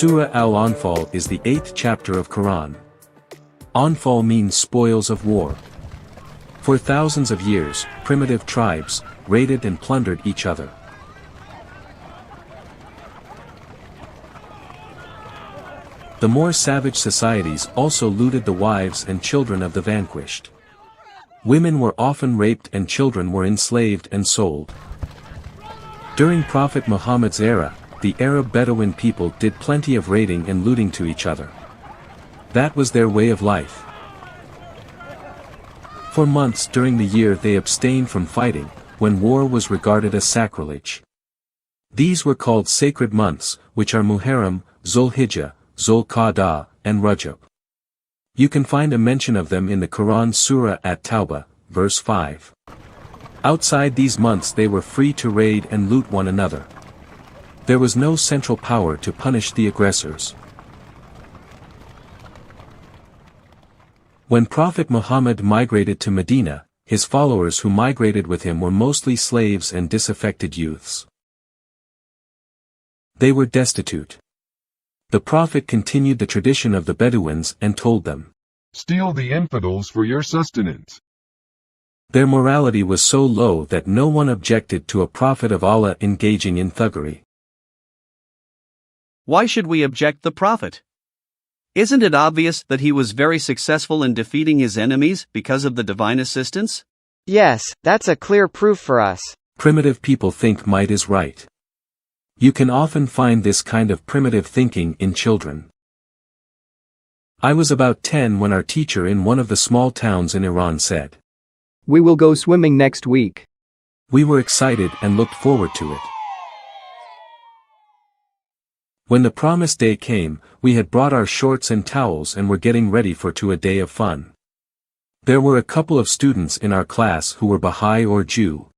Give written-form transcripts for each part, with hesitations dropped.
Surah Al-Anfal is the 8th chapter of Quran. Anfal means spoils of war. For thousands of years, primitive tribes raided and plundered each other. The more savage societies also looted the wives and children of the vanquished. Women were often raped and children were enslaved and sold. During Prophet Muhammad's era, the Arab Bedouin people did plenty of raiding and looting to each other. That was their way of life. For months during the year they abstained from fighting, when war was regarded as sacrilege. These were called sacred months, which are Muharram, Zulhijjah, Zulqa'dah, and Rajab. You can find a mention of them in the Quran Surah At-Tawbah, verse 5. Outside these months they were free to raid and loot one another. There was no central power to punish the aggressors. When Prophet Muhammad migrated to Medina, his followers who migrated with him were mostly slaves and disaffected youths. They were destitute. The Prophet continued the tradition of the Bedouins and told them, "Steal the infidels for your sustenance." Their morality was so low that no one objected to a prophet of Allah engaging in thuggery. Why should we object the prophet? Isn't it obvious that he was very successful in defeating his enemies because of the divine assistance? Yes, that's a clear proof for us. Primitive people think might is right. You can often find this kind of primitive thinking in children. I was about 10 when our teacher in one of the small towns in Iran said, "We will go swimming next week." We were excited and looked forward to it. When the promised day came, we had brought our shorts and towels and were getting ready for a day of fun. There were a couple of students in our class who were Baha'i or Jew.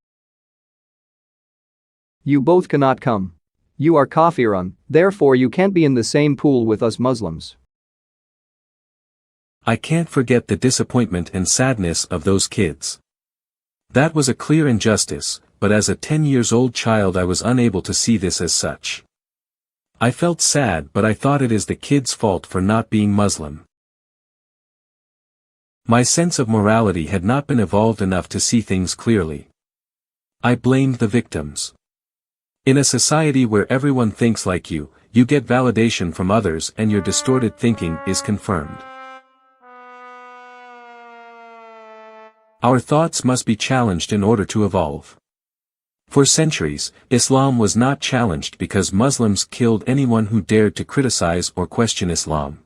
"You both cannot come. You are Kafiran, therefore you can't be in the same pool with us Muslims." I can't forget the disappointment and sadness of those kids. That was a clear injustice, but as a 10-year-old child I was unable to see this as such. I felt sad, but I thought it is the kids' fault for not being Muslim. My sense of morality had not been evolved enough to see things clearly. I blamed the victims. In a society where everyone thinks like you, you get validation from others and your distorted thinking is confirmed. Our thoughts must be challenged in order to evolve. For centuries, Islam was not challenged because Muslims killed anyone who dared to criticize or question Islam.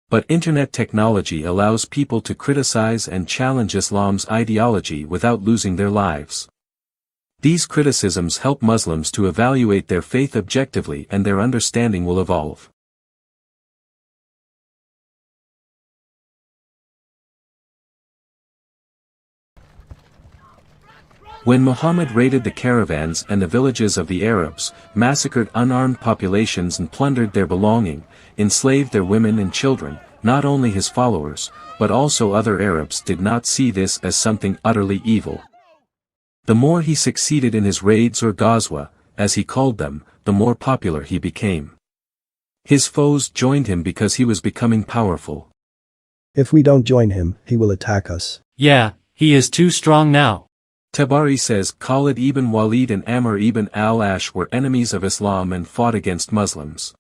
But internet technology allows people to criticize and challenge Islam's ideology without losing their lives. These criticisms help Muslims to evaluate their faith objectively and their understanding will evolve. When Muhammad raided the caravans and the villages of the Arabs, massacred unarmed populations and plundered their belonging, enslaved their women and children, not only his followers, but also other Arabs did not see this as something utterly evil. The more he succeeded in his raids or ghazwa, as he called them, the more popular he became. His foes joined him because he was becoming powerful. If we don't join him, he will attack us. Yeah, he is too strong now. Tabari says Khalid ibn Walid and Amr ibn al-Ash were enemies of Islam and fought against Muslims.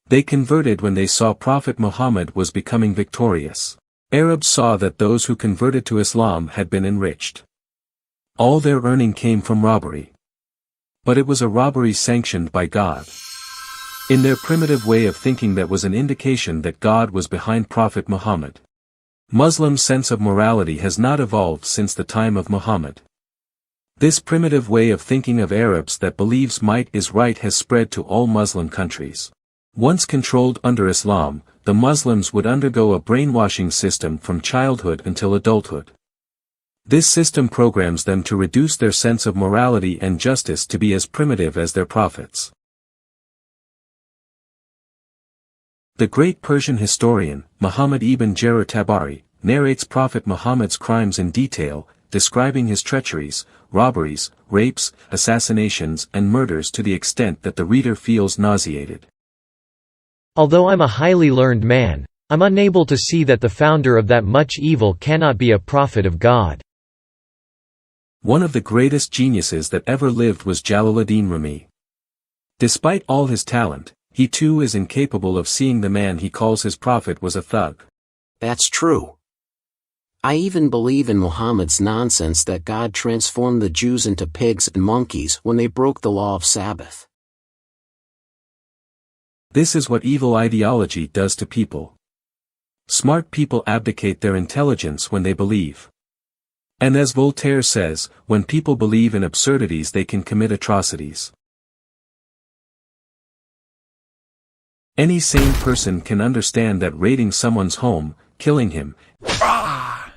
They converted when they saw Prophet Muhammad was becoming victorious. Arabs saw that those who converted to Islam had been enriched. All their earning came from robbery. But it was a robbery sanctioned by God. In their primitive way of thinking, that was an indication that God was behind Prophet Muhammad. Muslims' sense of morality has not evolved since the time of Muhammad. This primitive way of thinking of Arabs that believes might is right has spread to all Muslim countries. Once controlled under Islam, the Muslims would undergo a brainwashing system from childhood until adulthood. This system programs them to reduce their sense of morality and justice to be as primitive as their prophets. The great Persian historian, Muhammad ibn Jarir Tabari, narrates Prophet Muhammad's crimes in detail, describing his treacheries, robberies, rapes, assassinations and murders to the extent that the reader feels nauseated. Although I'm a highly learned man, I'm unable to see that the founder of that much evil cannot be a prophet of God. One of the greatest geniuses that ever lived was Jalaluddin Rumi. Despite all his talent, he too is incapable of seeing the man he calls his prophet was a thug. That's true. I even believe in Muhammad's nonsense that God transformed the Jews into pigs and monkeys when they broke the law of Sabbath. This is what evil ideology does to people. Smart people abdicate their intelligence when they believe. And as Voltaire says, when people believe in absurdities they can commit atrocities. Any sane person can understand that raiding someone's home, killing him,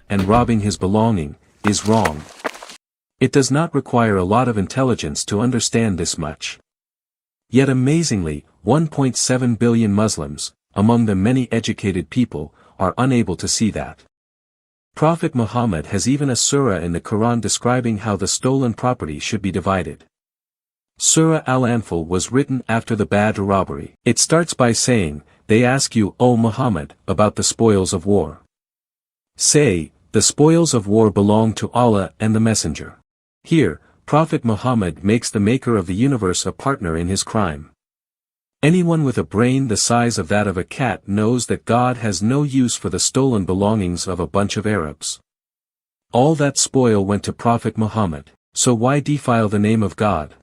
and robbing his belonging, is wrong. It does not require a lot of intelligence to understand this much. Yet amazingly, 1.7 billion Muslims, among them many educated people, are unable to see that. Prophet Muhammad has even a surah in the Quran describing how the stolen property should be divided. Surah Al-Anfal was written after the Badr robbery. It starts by saying, "They ask you, O Muhammad, about the spoils of war. Say, the spoils of war belong to Allah and the Messenger." Here, Prophet Muhammad makes the Maker of the universe a partner in his crime. Anyone with a brain the size of that of a cat knows that God has no use for the stolen belongings of a bunch of Arabs. All that spoil went to Prophet Muhammad, so why defile the name of God?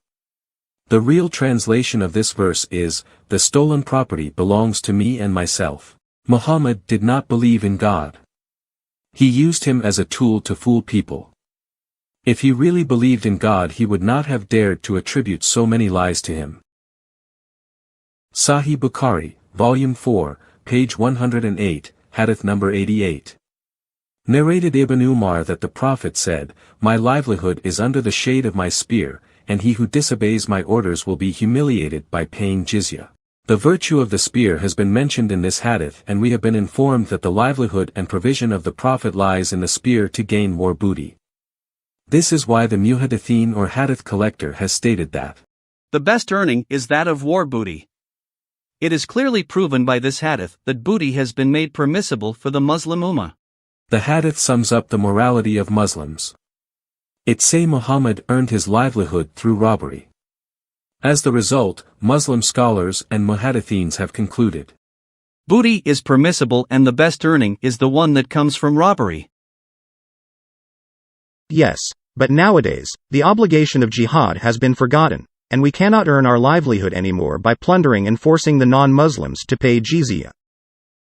The real translation of this verse is, "The stolen property belongs to me and myself." Muhammad did not believe in God. He used him as a tool to fool people. If he really believed in God he would not have dared to attribute so many lies to him. Sahih Bukhari, Volume 4, page 108, Hadith number 88. Narrated Ibn Umar that the Prophet said, "My livelihood is under the shade of my spear, and he who disobeys my orders will be humiliated by paying jizya." The virtue of the spear has been mentioned in this hadith and we have been informed that the livelihood and provision of the Prophet lies in the spear to gain more booty. This is why the Muhaddithin or hadith collector has stated that The best earning is that of war booty. It is clearly proven by this hadith that booty has been made permissible for the Muslim Ummah. the hadith sums up the morality of Muslims. It say Muhammad earned his livelihood through robbery. As the result, Muslim scholars and muhaddithins have concluded, Booty is permissible and the best earning is the one that comes from robbery. Yes, but nowadays, the obligation of jihad has been forgotten, and we cannot earn our livelihood anymore by plundering and forcing the non-Muslims to pay jizya.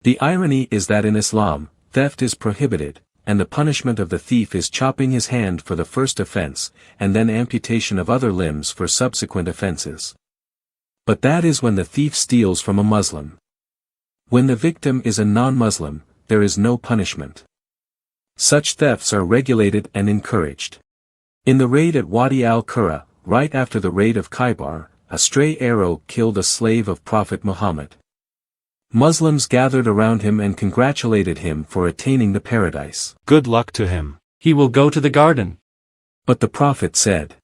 The irony is that in Islam, theft is prohibited, and the punishment of the thief is chopping his hand for the first offense, and then amputation of other limbs for subsequent offenses. But that is when the thief steals from a Muslim. When the victim is a non-Muslim, there is no punishment. Such thefts are regulated and encouraged. In the raid at Wadi al-Qura, right after the raid of Khaybar, a stray arrow killed a slave of Prophet Muhammad. Muslims gathered around him and congratulated him for attaining the paradise. Good luck to him. He will go to the garden. But the Prophet said,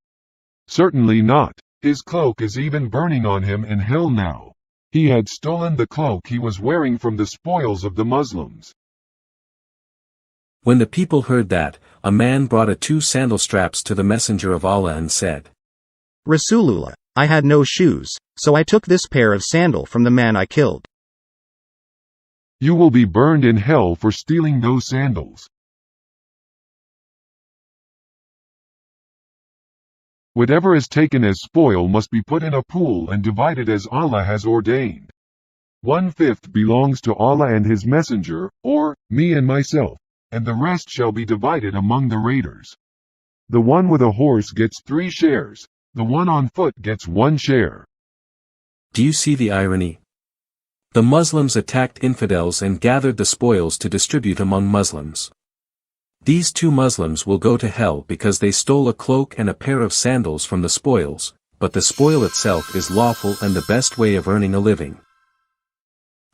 "Certainly not. His cloak is even burning on him in hell now. He had stolen the cloak he was wearing from the spoils of the Muslims." When the people heard that, a man brought 2 sandal straps to the Messenger of Allah and said, Rasulullah, I had no shoes, so I took this pair of sandal from the man I killed. "You will be burned in hell for stealing those sandals. Whatever is taken as spoil must be put in a pool and divided as Allah has ordained. 1/5 belongs to Allah and His Messenger, or me and myself, and the rest shall be divided among the raiders. The one with a horse gets 3 shares, the one on foot gets 1 share." Do you see the irony? The Muslims attacked infidels and gathered the spoils to distribute among Muslims. These 2 Muslims will go to hell because they stole a cloak and a pair of sandals from the spoils, but the spoil itself is lawful and the best way of earning a living.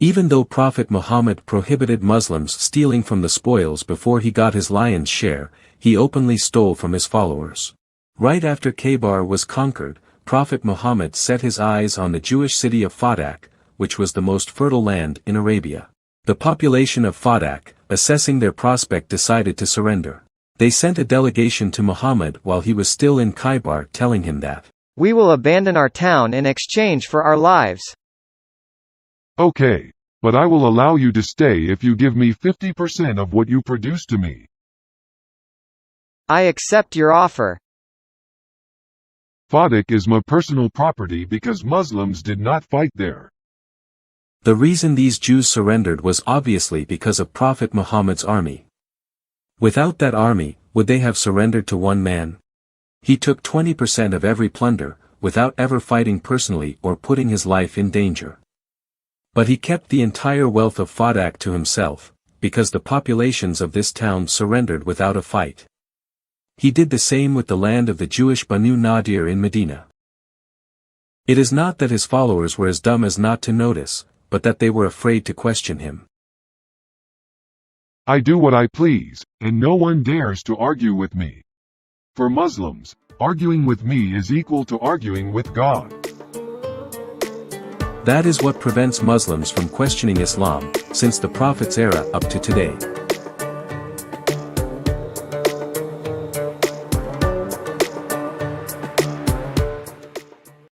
Even though Prophet Muhammad prohibited Muslims stealing from the spoils before he got his lion's share, he openly stole from his followers. Right after Khaybar was conquered, Prophet Muhammad set his eyes on the Jewish city of Fadak, which was the most fertile land in Arabia. The population of Fadak, assessing their prospect, decided to surrender. They sent a delegation to Muhammad while he was still in Khaybar, telling him that, "We will abandon our town in exchange for our lives." Okay, but I will allow you to stay if you give me 50% of what you produce to me. I accept your offer. Fadak is my personal property because Muslims did not fight there. The reason these Jews surrendered was obviously because of Prophet Muhammad's army. Without that army, would they have surrendered to one man? He took 20% of every plunder, without ever fighting personally or putting his life in danger. But he kept the entire wealth of Fadak to himself, because the populations of this town surrendered without a fight. He did the same with the land of the Jewish Banu Nadir in Medina. It is not that his followers were as dumb as not to notice, but that they were afraid to question him. I do what I please, and no one dares to argue with me. For Muslims, arguing with me is equal to arguing with God. That is what prevents Muslims from questioning Islam, since the Prophet's era up to today.